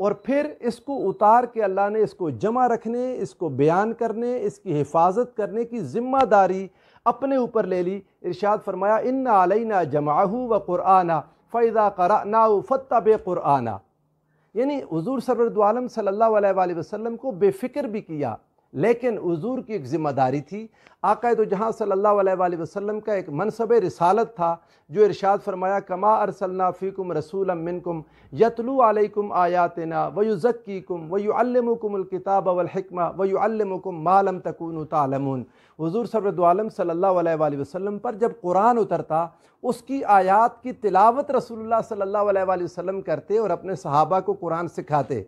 اور پھر اس کو اتار کے اللہ نے اس کو جمع رکھنے، اس کو بیان کرنے، اس کی حفاظت کرنے کی ذمہ داری اپنے اوپر لے لی۔ ارشاد فرمایا ان علینا جمعہ و قرآنہ فاذا قرأناہ فاتبع قرآنہ، یعنی حضور سرور دو عالم صلی اللہ علیہ وآلہ وسلم کو بے فکر بھی کیا، لیکن حضور کی ایک ذمہ داری تھی۔ آقا دو جہاں صلی اللہ علیہ وآلہ وسلم کا ایک منصب رسالت تھا، جو ارشاد فرمایا کما ارسلنا فیکم رسولا منکم یتلو علیکم آیاتنا ویزکیکم ویعلمکم الکتاب والحکمہ ویعلمکم ما لم تکونوا تعلمون۔ حضور سرور دو عالم صلی اللہ علیہ وآلہ وسلم پر جب قرآن اترتا، اس کی آیات کی تلاوت رسول اللہ صلی اللہ علیہ وآلہ وسلم کرتے اور اپنے صحابہ کو قرآن سکھاتے۔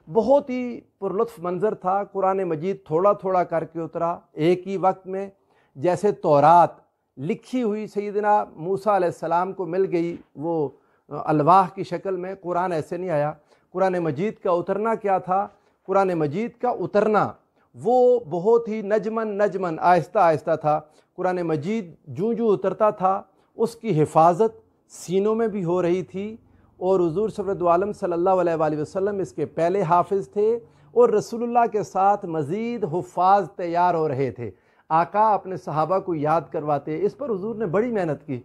بہت ہی پرلطف منظر تھا۔ قرآن مجید تھوڑا تھوڑا کر کے اترا ایک ہی وقت میں، جیسے تورات لکھی ہوئی سیدنا موسیٰ علیہ السلام کو مل گئی وہ الواح کی شکل میں، قرآن ایسے نہیں آیا۔ قرآن مجید کا اترنا کیا تھا؟ قرآن مجید کا اترنا وہ بہت ہی نجمن آہستہ آہستہ تھا۔ قرآن مجید جوں اترتا تھا، اس کی حفاظت سینوں میں بھی ہو رہی تھی، اور حضور صلی اللہ علیہ صلی اللہ علیہ وآلہ وسلم اس کے پہلے حافظ تھے، اور رسول اللہ کے ساتھ مزید حفاظ تیار ہو رہے تھے۔ آقا اپنے صحابہ کو یاد کرواتے، اس پر حضور نے بڑی محنت کی۔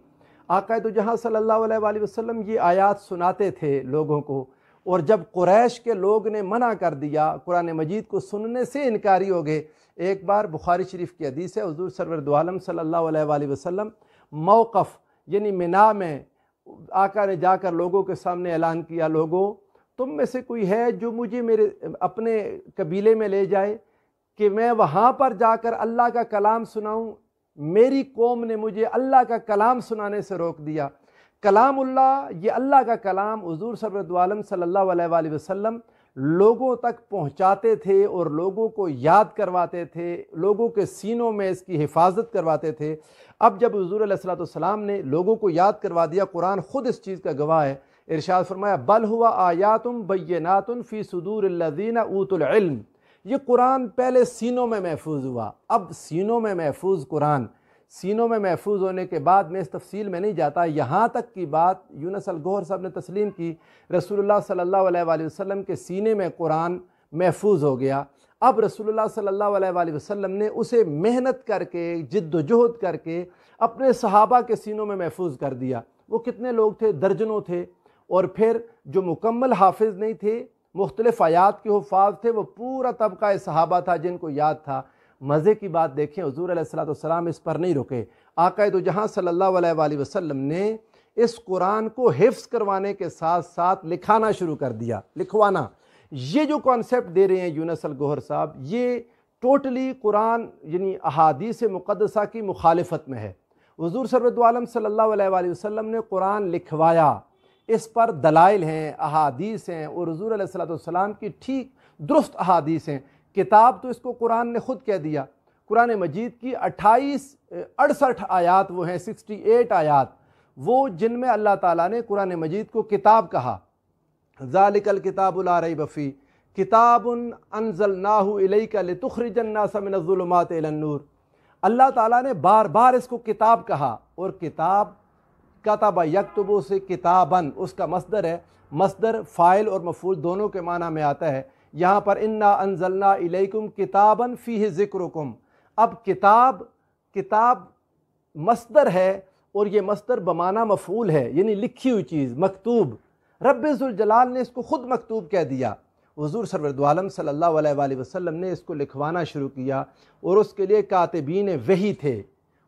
آقا دو جہاں صلی اللہ علیہ وآلہ وسلم یہ آیات سناتے تھے لوگوں کو، اور جب قریش کے لوگ نے منع کر دیا، قرآن مجید کو سننے سے انکاری ہو گئے۔ ایک بار بخاری شریف کی حدیث ہے، حضور سرور دو عالم صلی اللہ علیہ وآلہ وسلم موقف یعنی منا میں آقا نے جا کر لوگوں کے سامنے اعلان کیا، لوگوں تم میں سے کوئی ہے جو مجھے میرے اپنے قبیلے میں لے جائے کہ میں وہاں پر جا کر اللہ کا کلام سناؤں؟ میری قوم نے مجھے اللہ کا کلام سنانے سے روک دیا۔ کلام اللہ، یہ اللہ کا کلام حضور سرور دو عالم صلی اللہ علیہ وآلہ وسلم لوگوں تک پہنچاتے تھے اور لوگوں کو یاد کرواتے تھے، لوگوں کے سینوں میں اس کی حفاظت کرواتے تھے۔ اب جب حضور علیہ السلام نے لوگوں کو یاد کروا دیا، قرآن خود اس چیز کا گواہ ہے، ارشاد فرمایا بل ہوا آیات بینات فی صدور الذین اوتوا العلم، یہ قرآن پہلے سینوں میں محفوظ ہوا، اب سینوں میں محفوظ قرآن، سینوں میں محفوظ ہونے کے بعد میں اس تفصیل میں نہیں جاتا، یہاں تک کی بات یونس الگوہر صاحب نے تسلیم کی، رسول اللہ صلی اللہ علیہ وآلہ وسلم کے سینے میں قرآن محفوظ ہو گیا۔ اب رسول اللہ صلی اللہ علیہ وآلہ وسلم نے اسے محنت کر کے، جد و جہد کر کے اپنے صحابہ کے سینوں میں محفوظ کر دیا۔ وہ کتنے لوگ تھے؟ درجنوں تھے۔ اور پھر جو مکمل حافظ نہیں تھے، مختلف آیات کے حفاظ تھے، وہ پورا طبقہ صحابہ تھا جن کو یاد تھا۔ مزے کی بات دیکھیں، حضور علیہ السلام اس پر نہیں رکے، آقا دو جہاں صلی اللہ علیہ وآلہ وسلم نے اس قرآن کو حفظ کروانے کے ساتھ ساتھ لکھانا شروع کر دیا۔ لکھوانا، یہ جو کانسیپٹ دے رہے ہیں یونس الگوہر صاحب، یہ ٹوٹلی قرآن یعنی احادیث مقدسہ کی مخالفت میں ہے۔ حضور سرور دو عالم صلی اللہ علیہ وآلہ وسلم نے قرآن لکھوایا، اس پر دلائل ہیں، احادیث ہیں، اور حضور علیہ السلام کی ٹھیک درست احادیث ہیں۔ کتاب تو اس کو قرآن نے خود کہہ دیا۔ قرآن مجید کی 68 آیات وہ ہیں، 68 آیات وہ جن میں اللہ تعالیٰ نے قرآن مجید کو کتاب کہا۔ ذالک الکتاب لا ریب فیہ کتاب انزلناہ الیک لتخرج الناس من الظلمات الی النور۔ اللہ تعالیٰ نے بار بار اس کو کتاب کہا، اور کتاب کتب یکتب سے کتاباً اس کا مصدر ہے، مصدر فاعل اور مفعول دونوں کے معنی میں آتا ہے۔ یہاں پر انا انزلنا الیکم کتاباً فیہ ذکرکم، اب کتاب مصدر ہے، اور یہ مصدر بمعنی مفعول ہے، یعنی لکھی ہوئی چیز، مکتوب۔ رب ذوالجلال نے اس کو خود مکتوب کہہ دیا۔ حضور سرور دو عالم صلی اللہ علیہ وآلہ وسلم نے اس کو لکھوانا شروع کیا، اور اس کے لیے کاتبین وحی تھے۔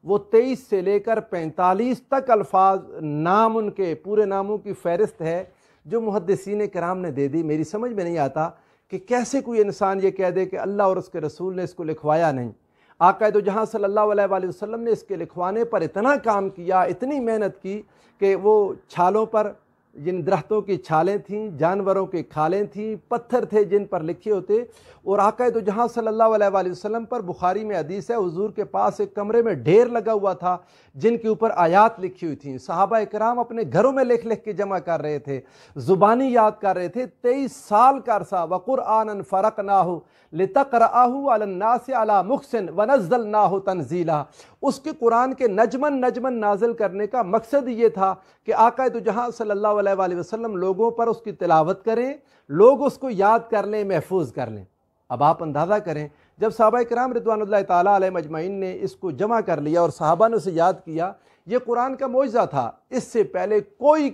وہ 23 سے لے کر 45 تک الفاظ، نام ان کے پورے ناموں کی فہرست ہے جو محدثین کرام نے دے دی۔ میری سمجھ میں نہیں آتا کہ کیسے کوئی انسان یہ کہہ دے کہ اللہ اور اس کے رسول نے اس کو لکھوایا نہیں۔ آقا دو جہاں صلی اللہ علیہ وآلہ وسلم نے اس کے لکھوانے پر اتنا کام کیا، اتنی محنت کی کہ وہ چھالوں پر، جن درختوں کی چھالیں تھیں، جانوروں کی کھالیں تھیں، پتھر تھے جن پر لکھے ہوتے، اور آقا دو جہاں صلی اللہ علیہ وآلہ وسلم پر بخاری میں حدیث ہے، حضور کے پاس ایک کمرے میں ڈھیر لگا ہوا تھا جن کے اوپر آیات لکھی ہوئی تھیں۔ صحابہ اکرام اپنے گھروں میں لکھ لکھ کے جمع کر رہے تھے، زبانی یاد کر رہے تھے۔ 23 سال کا عرصہ، وَقُرْآنًا فَرَقْنَاهُ لِتَقْرَأَهُ عَلَى النَّاسِ عَلَى مُكْثٍ وَنَزَّلْنَاهُ تَنزِيلًا، اس کے قرآن کے نجمن نجمن نازل کرنے کا مقصد یہ تھا کہ آقا دو جہاں صلی اللہ علیہ وآلہ وسلم لوگوں پر اس کی تلاوت کریں، لوگ اس کو یاد کر لیں، محفوظ کر لیں۔ اب آپ اندازہ کریں جب صحابہ کرام رضوان اللہ تعالیٰ علیہ مجمعین نے اس کو جمع کر لیا اور صحابہ نے اسے یاد کیا، یہ قرآن کا معجزہ تھا۔ اس سے پہلے کوئی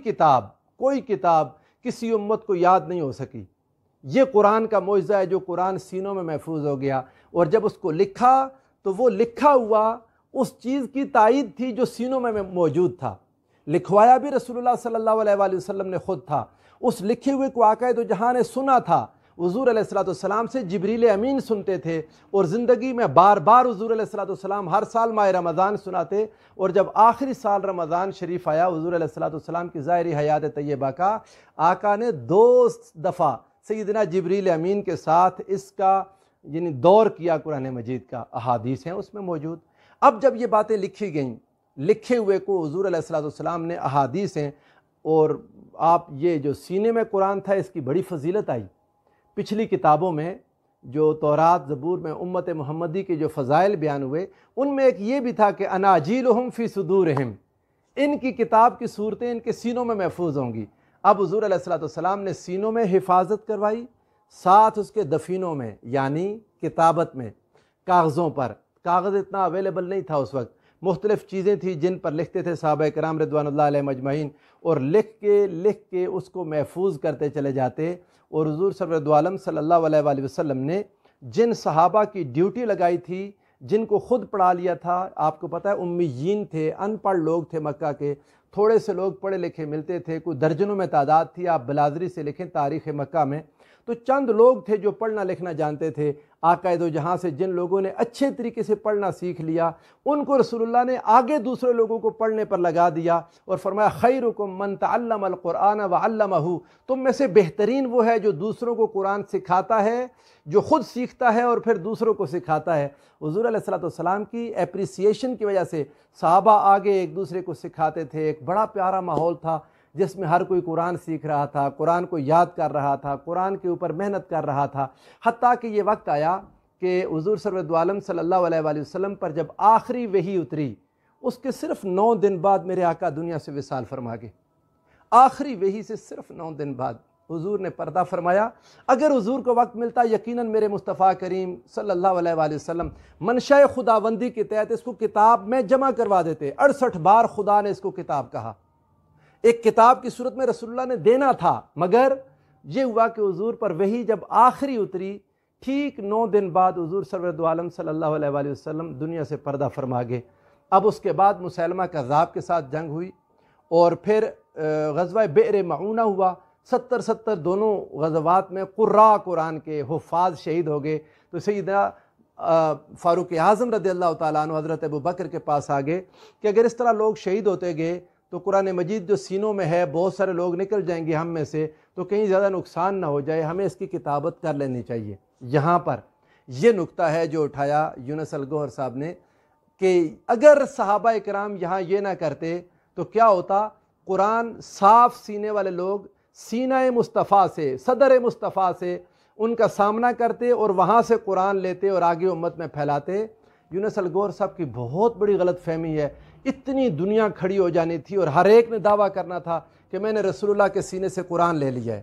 کتاب کسی امت کو یاد نہیں ہو سکی۔ یہ قرآن کا معجزہ ہے جو قرآن سینوں میں محفوظ ہو گیا، اور جب اس کو لکھا تو وہ لکھا ہوا اس چیز کی تائید تھی جو سینوں میں موجود تھا۔ لکھوایا بھی رسول اللہ صلی اللہ علیہ وآلہ وسلم نے خود تھا۔ اس لکھے ہوئے کو آقا دو جہاں نے سنا تھا۔ حضور علیہ السلام سے جبریل امین سنتے تھے، اور زندگی میں بار بار حضور علیہ السلام ہر سال ماہ رمضان سناتے، اور جب آخری سال رمضان شریف آیا حضور علیہ السلام کی ظاہری حیات طیبہ کا، آقا نے 2 دفعہ سیدنا جبریل امین کے ساتھ اس کا یعنی دور کیا۔ قرآن مجید کا احادیث ہیں اس میں موجود۔ اب جب یہ باتیں لکھی گئیں، لکھے ہوئے کو حضور علیہ السلام نے احادیث ہیں، اور آپ یہ جو سینے میں قرآن تھا اس کی بڑی فضیلت آئی۔ پچھلی کتابوں میں جو تورات زبور میں امت محمدی کے جو فضائل بیان ہوئے، ان میں ایک یہ بھی تھا کہ اناجیلہم فی صدورہم، ان کی کتاب کی صورتیں ان کے سینوں میں محفوظ ہوں گی۔ اب حضور علیہ السلام نے سینوں میں حفاظت کروائی، ساتھ اس کے دفینوں میں یعنی کتابت میں، کاغذوں پر۔ کاغذ اتنا اویلیبل نہیں تھا اس وقت، مختلف چیزیں تھیں جن پر لکھتے تھے صحابہ کرام رضوان اللہ علیہ مجمعین، اور لکھ کے اس کو محفوظ کرتے چلے جاتے۔ اور حضور سرور عالم صلی اللہ علیہ وآلہ وسلم نے جن صحابہ کی ڈیوٹی لگائی تھی، جن کو خود پڑھا لیا تھا، آپ کو پتہ ہے امیین تھے، ان پڑھ لوگ تھے مکہ کے، تھوڑے سے لوگ پڑھے لکھے ملتے تھے، کوئی درجنوں میں تعداد تھی۔ آپ بلادری سے لکھیں تاریخ مکہ میں تو چند لوگ تھے جو پڑھنا لکھنا جانتے تھے۔ آقا دو جہاں سے جن لوگوں نے اچھے طریقے سے پڑھنا سیکھ لیا، ان کو رسول اللہ نے آگے دوسرے لوگوں کو پڑھنے پر لگا دیا، اور فرمایا خیرکم من تعلم القرآن وعلمہ، تم میں سے بہترین وہ ہے جو دوسروں کو قرآن سکھاتا ہے، جو خود سیکھتا ہے اور پھر دوسروں کو سکھاتا ہے۔ حضور علیہ السلام کی اپریسیشن کی وجہ سے صحابہ آگے ایک دوسرے کو سکھاتے تھے۔ ایک بڑا پیارا ماحول تھا جس میں ہر کوئی قرآن سیکھ رہا تھا، قرآن کو یاد کر رہا تھا، قرآن کے اوپر محنت کر رہا تھا، حتیٰ کہ یہ وقت آیا کہ حضور سرور عالم صلی اللہ علیہ وآلہ وسلم پر جب آخری وحی اتری، اس کے صرف 9 دن بعد میرے آقا دنیا سے وصال فرما گئے۔ آخری وحی سے صرف 9 دن بعد حضور نے پردہ فرمایا۔ اگر حضور کو وقت ملتا یقیناً میرے مصطفیٰ کریم صلی اللہ علیہ وآلہ وسلم منشاء خداوندی کے تحت اس کو کتاب میں جمع کروا دیتے۔ 68 بار خدا نے اس کو کتاب کہا، ایک کتاب کی صورت میں رسول اللہ نے دینا تھا، مگر یہ ہوا کہ حضور پر وحی جب آخری اتری، ٹھیک 9 دن بعد حضور سرور عالم صلی اللہ علیہ وآلہ وسلم دنیا سے پردہ فرما گئے۔ اب اس کے بعد مسیلمہ کذاب کے ساتھ جنگ ہوئی، اور پھر غزوہ بئر معونہ ہوا۔ 70 دونوں غزوات میں قراء قرآن کے حفاظ شہید ہو گئے۔ تو سیدنا فاروق اعظم رضی اللہ تعالیٰ عنہ حضرت ابو بکر کے پاس آگے کہ اگر اس طرح لوگ شہید ہوتے گئے تو قرآن مجید جو سینوں میں ہے بہت سارے لوگ نکل جائیں گے ہم میں سے، تو کہیں زیادہ نقصان نہ ہو جائے، ہمیں اس کی کتابت کر لینی چاہیے۔ یہاں پر یہ نقطہ ہے جو اٹھایا یونس الگوہر صاحب نے کہ اگر صحابہ کرام یہاں یہ نہ کرتے تو کیا ہوتا؟ قرآن صاف سینے والے لوگ سینہ مصطفیٰ سے، صدر مصطفیٰ سے ان کا سامنا کرتے اور وہاں سے قرآن لیتے اور آگے امت میں پھیلاتے۔ یونس الگوہر صاحب کی بہت بڑی غلط فہمی ہے، اتنی دنیا کھڑی ہو جانی تھی اور ہر ایک نے دعویٰ کرنا تھا کہ میں نے رسول اللہ کے سینے سے قرآن لے لیا ہے۔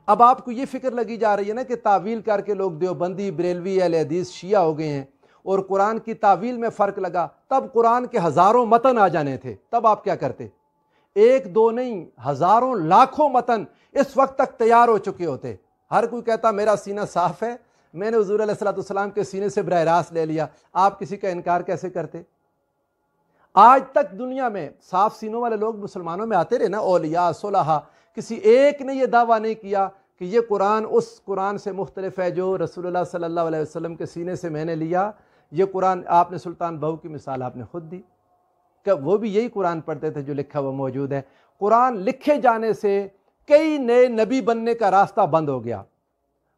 اب آپ کو یہ فکر لگی جا رہی ہے نا کہ تعویل کر کے لوگ دیوبندی، بریلوی، اہل حدیث، شیعہ ہو گئے ہیں، اور قرآن کی تعویل میں فرق لگا، تب قرآن کے ہزاروں متن آ جانے تھے، تب آپ کیا کرتے؟ 1 2 نہیں، ہزاروں لاکھوں متن اس وقت تک تیار ہو چکے ہوتے۔ ہر کوئی کہتا میرا سینہ صاف ہے، میں نے حضور علیہ السلام کے سینے سے براہ راست لے لیا، آپ کسی کا انکار کیسے کرتے؟ آج تک دنیا میں صاف سینوں والے لوگ مسلمانوں میں آتے رہے نا، اولیاء، صلحاء، کسی ایک نے یہ دعویٰ نہیں کیا کہ یہ قرآن اس قرآن سے مختلف ہے جو رسول اللہ صلی اللہ علیہ وسلم کے سینے سے میں نے لیا۔ یہ قرآن آپ نے سلطان بہو کی مثال آپ نے خود دی کہ وہ بھی یہی قرآن پڑھتے تھے جو لکھا ہوا موجود ہے۔ قرآن لکھے جانے سے کئی نئے نبی بننے کا راستہ بند ہو گیا،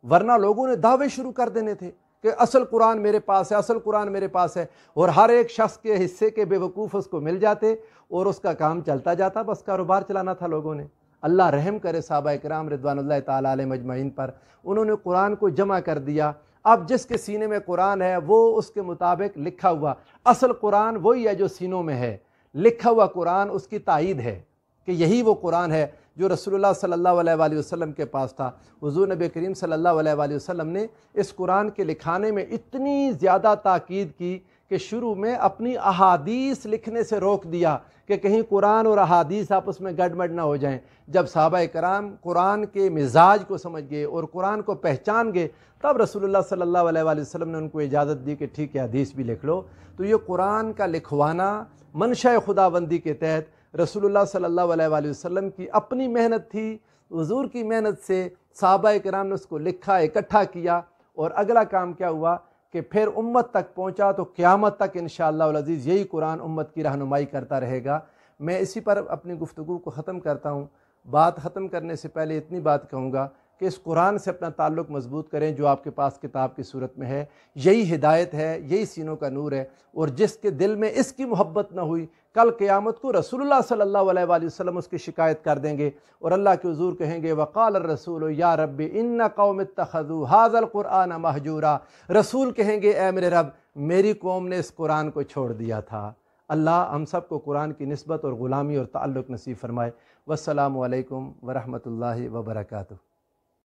ورنہ لوگوں نے دعوے شروع کر دینے تھے کہ اصل قرآن میرے پاس ہے، اصل قرآن میرے پاس ہے، اور ہر ایک شخص کے حصے کے بے وقوف اس کو مل جاتے اور اس کا کام چلتا جاتا، بس کاروبار چلانا تھا لوگوں نے۔ اللہ رحم کرے صحابہ کرام رضوان اللہ تعالیٰ علیہ مجمعین پر، انہوں نے قرآن کو جمع کر دیا۔ اب جس کے سینے میں قرآن ہے وہ اس کے مطابق لکھا ہوا، اصل قرآن وہی ہے جو سینوں میں ہے، لکھا ہوا قرآن اس کی تائید ہے کہ یہی وہ قرآن ہے جو رسول اللہ صلی اللہ علیہ وآلہ وسلم کے پاس تھا۔ حضور نبی کریم صلی اللہ علیہ وآلہ وسلم نے اس قرآن کے لکھانے میں اتنی زیادہ تاکید کی کہ شروع میں اپنی احادیث لکھنے سے روک دیا کہ کہیں قرآن اور احادیث آپس میں گڑبڑ نہ ہو جائیں۔ جب صحابہ کرام قرآن کے مزاج کو سمجھ گئے اور قرآن کو پہچان گئے، تب رسول اللہ صلی اللہ علیہ وآلہ وسلم نے ان کو اجازت دی کہ ٹھیک ہے حدیث بھی لکھ لو۔ تو یہ قرآن کا لکھوانا منشاء خداوندی کے تحت رسول اللہ صلی اللہ علیہ وآلہ وسلم کی اپنی محنت تھی، حضور کی محنت سے صحابہ کرام نے اس کو لکھا، اکٹھا کیا، اور اگلا کام کیا ہوا کہ پھر امت تک پہنچا، تو قیامت تک انشاءاللہ العزیز یہی قرآن امت کی رہنمائی کرتا رہے گا۔ میں اسی پر اپنی گفتگو کو ختم کرتا ہوں۔ بات ختم کرنے سے پہلے اتنی بات کہوں گا کہ اس قرآن سے اپنا تعلق مضبوط کریں جو آپ کے پاس کتاب کی صورت میں ہے، یہی ہدایت ہے، یہی سینوں کا نور ہے، اور جس کے دل میں اس کی محبت نہ ہوئی، کل قیامت کو رسول اللہ صلی اللہ علیہ وآلہ وسلم اس کی شکایت کر دیں گے، اور اللہ کے حضور کہیں گے وقال الرسول یا رب ان قوم اتخذوا ھذا القرآن مہجورا، رسول کہیں گے اے میرے رب میری قوم نے اس قرآن کو چھوڑ دیا تھا۔ اللہ ہم سب کو قرآن کی نسبت اور غلامی اور تعلق نصیب فرمائے۔ والسلام علیکم ورحمۃ اللہ وبرکاتہ۔